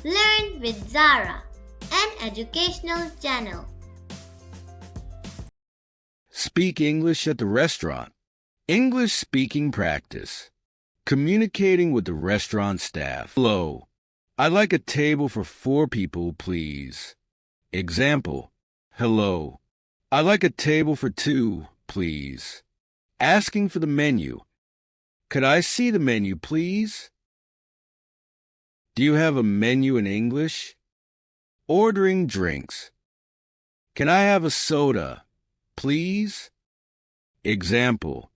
Learn with Zara, an educational channel. Speak English at the restaurant. English speaking practice. Communicating with the restaurant staff. Hello. I'd like a table for 4 people, please. Example. Hello. I'd like a table for 2, please. Asking for the menu. Could I see the menu, please? Do you have a menu in English? Ordering drinks. Can I have a soda, please? Example.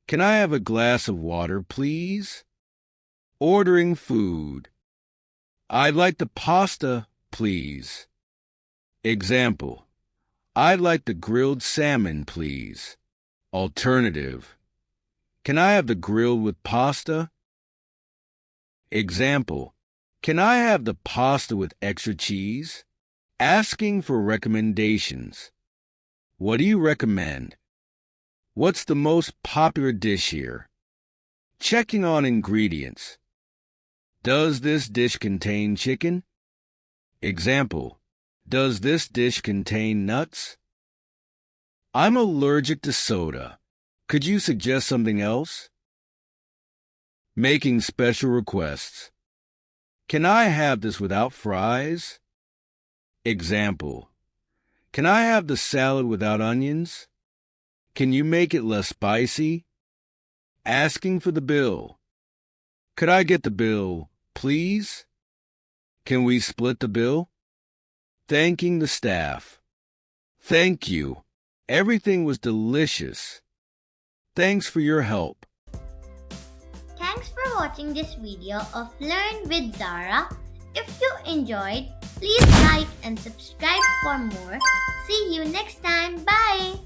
Can I have a glass of water, please? Ordering food. I'd like the pasta, please. Example. I'd like the grilled salmon, please. Alternative. Can I have the grilled with pasta? Example. Can I have the pasta with extra cheese? Asking for recommendations. What do you recommend? What's the most popular dish here? Checking on ingredients. Does this dish contain chicken? Example. Does this dish contain nuts? I'm allergic to soda. Could you suggest something else? Making special requests. Can I have this without fries? Example. Can I have the salad without onions? Can you make it less spicy? Asking for the bill. Could I get the bill, please? Can we split the bill? Thanking the staff. Thank you. Everything was delicious. Thanks for your help. Thanks for watching this video of Learn with Zara. If you enjoyed, please like and subscribe for more. See you next time. Bye!